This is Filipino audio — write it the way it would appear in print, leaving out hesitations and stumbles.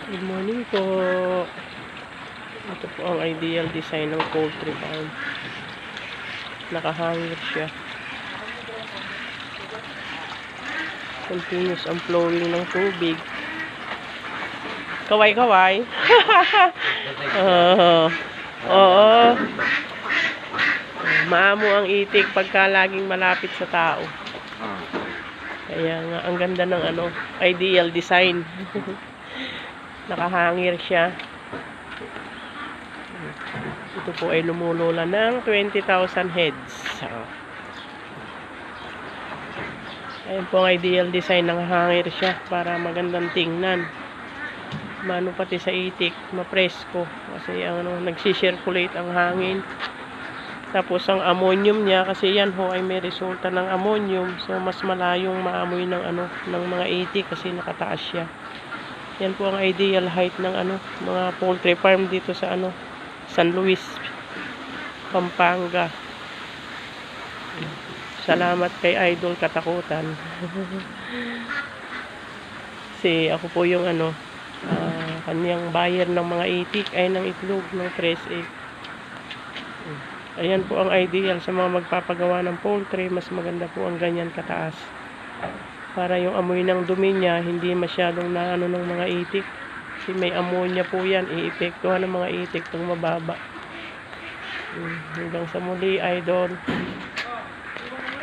Good morning po. Ito po ang ideal design ng poultry farm. Nakahangir siya. Continuous ang flowing ng tubig. Kaway-kaway. Oo. Maamo ang itik pagka laging malapit sa tao. Kaya nga, ang ganda ng ideal design. Nakahangir siya. Ito po ay lumulula ng 20,000 heads. Ayan po ang ideal design. Nakahangir siya para magandang tingnan. Mano pati sa itik, mapresko. Kasi nagsisirculate ang hangin. Tapos ang ammonium niya, kasi yan ho ay may resulta ng ammonium. So mas malayong maamoy ng ng mga itik kasi nakataas siya. Yan po ang ideal height ng mga poultry farm dito sa San Luis, Pampanga. Salamat kay Idol Katakutan. Kasi ako po yung kanyang buyer ng mga itik ay ng itlog ng fresh egg. Ayan po ang ideal sa mga magpapagawa ng poultry. Mas maganda po ang ganyan kataas. Para yung amoy ng dumi niya hindi masyadong ng mga itik. Kasi may ammonia po yan. Iepektuhan ng mga itik itong mababa. Hanggang sa muli, Idol.